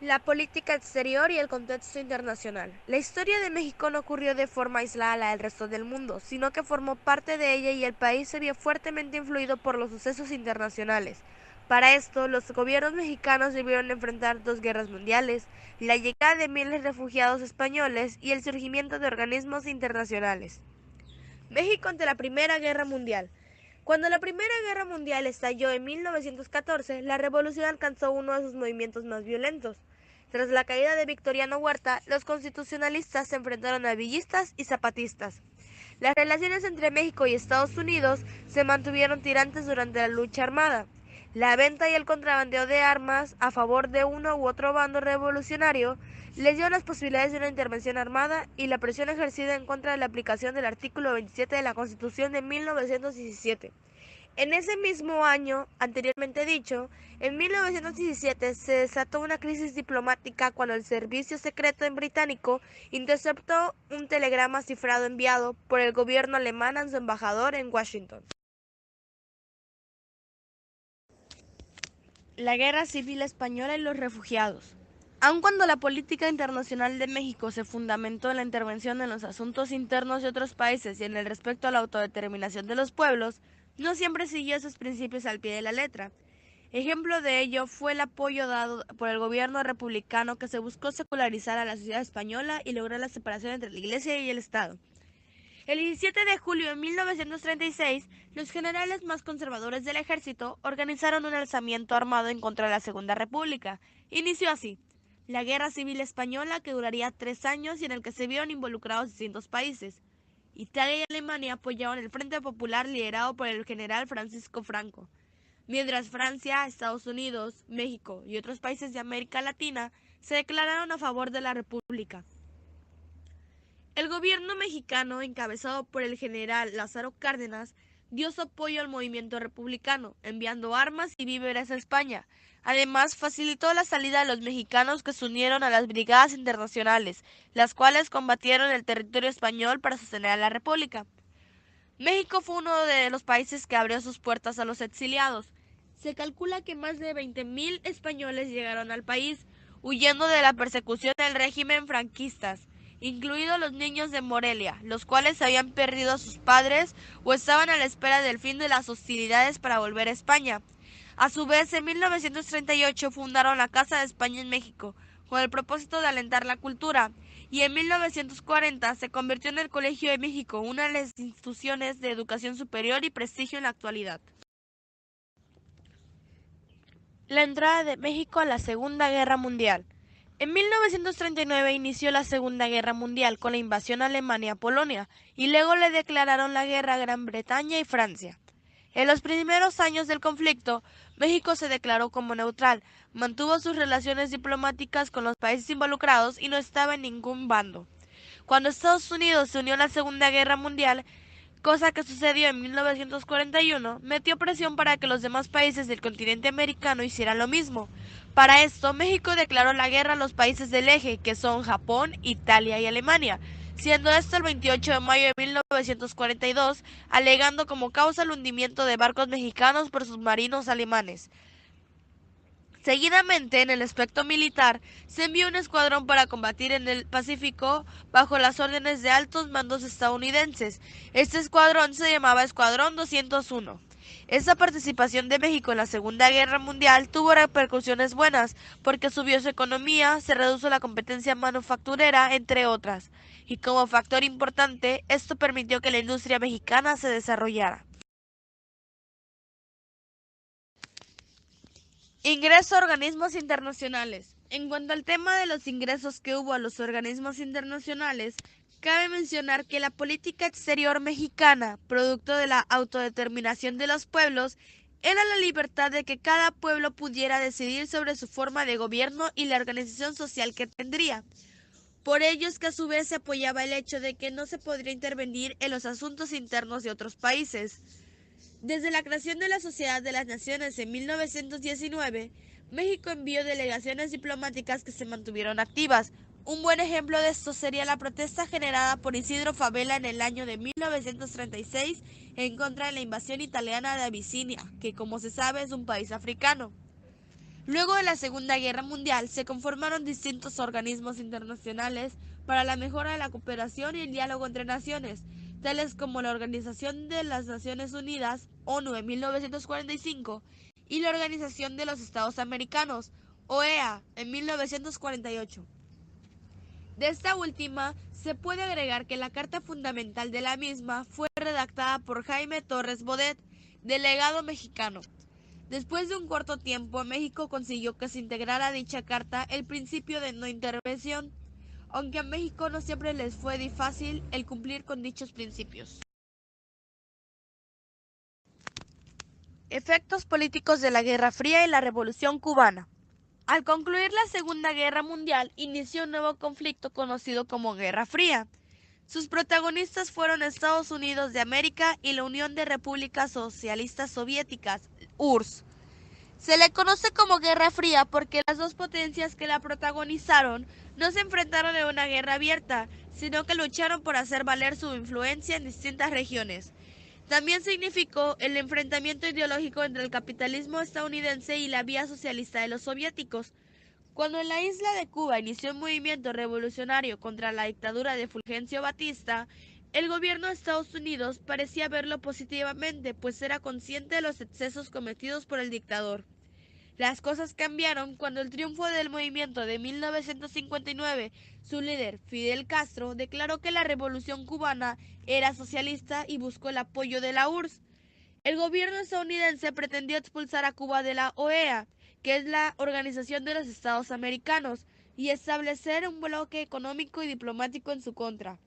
La política exterior y el contexto internacional. La historia de México no ocurrió de forma aislada a la del resto del mundo, sino que formó parte de ella y el país se vio fuertemente influido por los sucesos internacionales. Para esto, los gobiernos mexicanos debieron enfrentar dos guerras mundiales, la llegada de miles de refugiados españoles y el surgimiento de organismos internacionales. México ante la Primera Guerra Mundial. Cuando la Primera Guerra Mundial estalló en 1914, la revolución alcanzó uno de sus movimientos más violentos. Tras la caída de Victoriano Huerta, los constitucionalistas se enfrentaron a villistas y zapatistas. Las relaciones entre México y Estados Unidos se mantuvieron tirantes durante la lucha armada. La venta y el contrabandeo de armas a favor de uno u otro bando revolucionario les dio las posibilidades de una intervención armada y la presión ejercida en contra de la aplicación del artículo 27 de la Constitución de 1917. En ese mismo año, anteriormente dicho, en 1917 se desató una crisis diplomática cuando el servicio secreto británico interceptó un telegrama cifrado enviado por el gobierno alemán a su embajador en Washington. La Guerra Civil Española y los refugiados. Aun cuando la política internacional de México se fundamentó en la intervención en los asuntos internos de otros países y en el respeto a la autodeterminación de los pueblos, no siempre siguió esos principios al pie de la letra. Ejemplo de ello fue el apoyo dado por el gobierno republicano que se buscó secularizar a la sociedad española y lograr la separación entre la Iglesia y el Estado. El 17 de julio de 1936, los generales más conservadores del ejército organizaron un alzamiento armado en contra de la Segunda República. Inició así la Guerra Civil Española, que duraría 3 años y en el que se vieron involucrados distintos países. Italia y Alemania apoyaron el Frente Popular liderado por el general Francisco Franco, mientras Francia, Estados Unidos, México y otros países de América Latina se declararon a favor de la República. El gobierno mexicano, encabezado por el general Lázaro Cárdenas, dio su apoyo al movimiento republicano, enviando armas y víveres a España. Además, facilitó la salida de los mexicanos que se unieron a las brigadas internacionales, las cuales combatieron el territorio español para sostener a la República. México fue uno de los países que abrió sus puertas a los exiliados. Se calcula que más de 20.000 españoles llegaron al país, huyendo de la persecución del régimen franquistas, incluidos los niños de Morelia, los cuales habían perdido a sus padres o estaban a la espera del fin de las hostilidades para volver a España. A su vez, en 1938 fundaron la Casa de España en México, con el propósito de alentar la cultura, y en 1940 se convirtió en el Colegio de México, una de las instituciones de educación superior y prestigio en la actualidad. La entrada de México a la Segunda Guerra Mundial. En 1939 inició la Segunda Guerra Mundial con la invasión alemana a Polonia y luego le declararon la guerra a Gran Bretaña y Francia. En los primeros años del conflicto, México se declaró como neutral, mantuvo sus relaciones diplomáticas con los países involucrados y no estaba en ningún bando. Cuando Estados Unidos se unió a la Segunda Guerra Mundial, cosa que sucedió en 1941, metió presión para que los demás países del continente americano hicieran lo mismo. Para esto, México declaró la guerra a los países del eje, que son Japón, Italia y Alemania, siendo esto el 28 de mayo de 1942, alegando como causa el hundimiento de barcos mexicanos por submarinos alemanes. Seguidamente, en el aspecto militar, se envió un escuadrón para combatir en el Pacífico bajo las órdenes de altos mandos estadounidenses. Este escuadrón se llamaba Escuadrón 201. Esta participación de México en la Segunda Guerra Mundial tuvo repercusiones buenas, porque subió su economía, se redujo la competencia manufacturera, entre otras, y como factor importante, esto permitió que la industria mexicana se desarrollara. Ingreso a organismos internacionales. En cuanto al tema de los ingresos que hubo a los organismos internacionales, cabe mencionar que la política exterior mexicana, producto de la autodeterminación de los pueblos, era la libertad de que cada pueblo pudiera decidir sobre su forma de gobierno y la organización social que tendría. Por ello es que a su vez se apoyaba el hecho de que no se podría intervenir en los asuntos internos de otros países. Desde la creación de la Sociedad de las Naciones en 1919, México envió delegaciones diplomáticas que se mantuvieron activas. Un buen ejemplo de esto sería la protesta generada por Isidro Fabela en el año de 1936 en contra de la invasión italiana de Abisinia, que como se sabe es un país africano. Luego de la Segunda Guerra Mundial se conformaron distintos organismos internacionales para la mejora de la cooperación y el diálogo entre naciones, tales como la Organización de las Naciones Unidas, ONU en 1945, y la Organización de los Estados Americanos, OEA, en 1948. De esta última, se puede agregar que la Carta Fundamental de la misma fue redactada por Jaime Torres Bodet, delegado mexicano. Después de un corto tiempo, México consiguió que se integrara a dicha carta el principio de no intervención, aunque a México no siempre les fue fácil el cumplir con dichos principios. Efectos políticos de la Guerra Fría y la Revolución Cubana. Al concluir la Segunda Guerra Mundial, inició un nuevo conflicto conocido como Guerra Fría. Sus protagonistas fueron Estados Unidos de América y la Unión de Repúblicas Socialistas Soviéticas, URSS. Se le conoce como Guerra Fría porque las dos potencias que la protagonizaron no se enfrentaron en una guerra abierta, sino que lucharon por hacer valer su influencia en distintas regiones. También significó el enfrentamiento ideológico entre el capitalismo estadounidense y la vía socialista de los soviéticos. Cuando en la isla de Cuba inició un movimiento revolucionario contra la dictadura de Fulgencio Batista, el gobierno de Estados Unidos parecía verlo positivamente, pues era consciente de los excesos cometidos por el dictador. Las cosas cambiaron cuando el triunfo del movimiento de 1959, su líder, Fidel Castro, declaró que la revolución cubana era socialista y buscó el apoyo de la URSS. El gobierno estadounidense pretendió expulsar a Cuba de la OEA, que es la Organización de los Estados Americanos, y establecer un bloque económico y diplomático en su contra.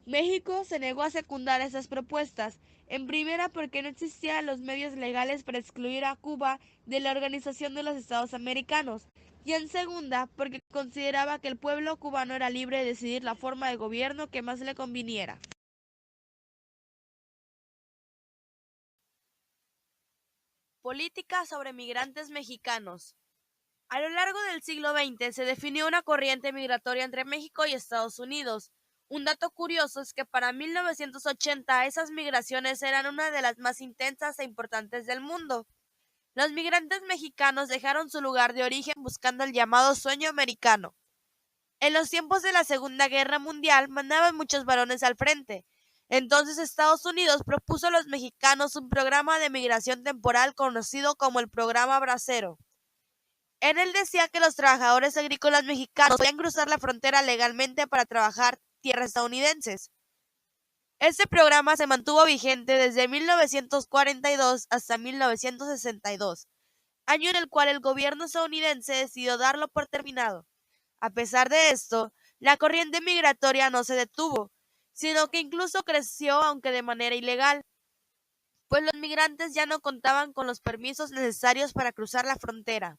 México se negó a secundar esas propuestas, en primera porque no existían los medios legales para excluir a Cuba de la Organización de los Estados Americanos, y en segunda porque consideraba que el pueblo cubano era libre de decidir la forma de gobierno que más le conviniera. Política sobre migrantes mexicanos. A lo largo del siglo XX se definió una corriente migratoria entre México y Estados Unidos. Un dato curioso es que para 1980 esas migraciones eran una de las más intensas e importantes del mundo. Los migrantes mexicanos dejaron su lugar de origen buscando el llamado sueño americano. En los tiempos de la Segunda Guerra Mundial mandaban muchos varones al frente. Entonces Estados Unidos propuso a los mexicanos un programa de migración temporal conocido como el Programa Bracero. En él decía que los trabajadores agrícolas mexicanos podían cruzar la frontera legalmente para trabajar tierras estadounidenses. Este programa se mantuvo vigente desde 1942 hasta 1962, año en el cual el gobierno estadounidense decidió darlo por terminado. A pesar de esto, la corriente migratoria no se detuvo, sino que incluso creció, aunque de manera ilegal, pues los migrantes ya no contaban con los permisos necesarios para cruzar la frontera.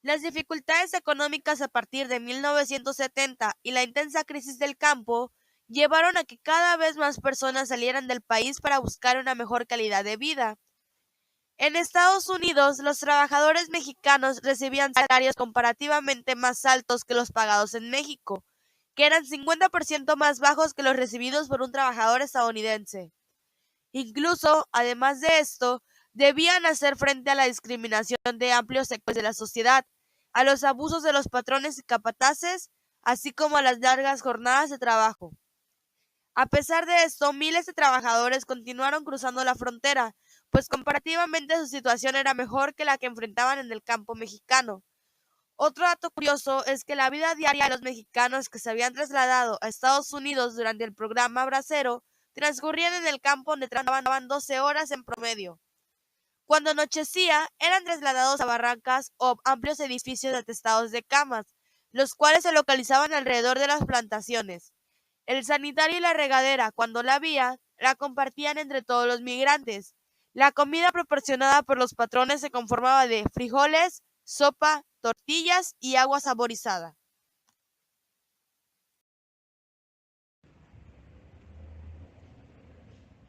Las dificultades económicas a partir de 1970 y la intensa crisis del campo llevaron a que cada vez más personas salieran del país para buscar una mejor calidad de vida. En Estados Unidos, los trabajadores mexicanos recibían salarios comparativamente más altos que los pagados en México, que eran 50% más bajos que los recibidos por un trabajador estadounidense. Incluso, además de esto, debían hacer frente a la discriminación de amplios sectores de la sociedad, a los abusos de los patrones y capataces, así como a las largas jornadas de trabajo. A pesar de esto, miles de trabajadores continuaron cruzando la frontera, pues comparativamente su situación era mejor que la que enfrentaban en el campo mexicano. Otro dato curioso es que la vida diaria de los mexicanos que se habían trasladado a Estados Unidos durante el programa Bracero transcurrían en el campo donde trabajaban 12 horas en promedio. Cuando anochecía, eran trasladados a barracas o amplios edificios atestados de camas, los cuales se localizaban alrededor de las plantaciones. El sanitario y la regadera, cuando la había, la compartían entre todos los migrantes. La comida proporcionada por los patrones se conformaba de frijoles, sopa, tortillas y agua saborizada.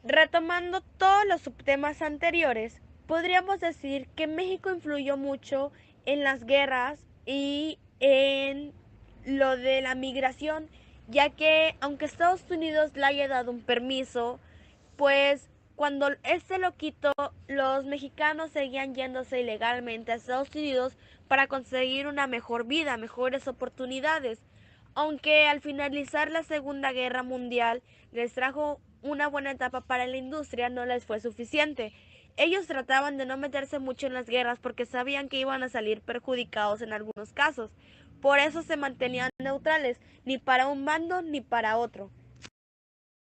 Retomando todos los subtemas anteriores, podríamos decir que México influyó mucho en las guerras y en lo de la migración, ya que aunque Estados Unidos le haya dado un permiso, pues Cuando él se lo quitó, los mexicanos seguían yéndose ilegalmente a Estados Unidos para conseguir una mejor vida, mejores oportunidades. Aunque al finalizar la Segunda Guerra Mundial les trajo una buena etapa para la industria, no les fue suficiente. Ellos trataban de no meterse mucho en las guerras porque sabían que iban a salir perjudicados en algunos casos. Por eso se mantenían neutrales, ni para un bando ni para otro.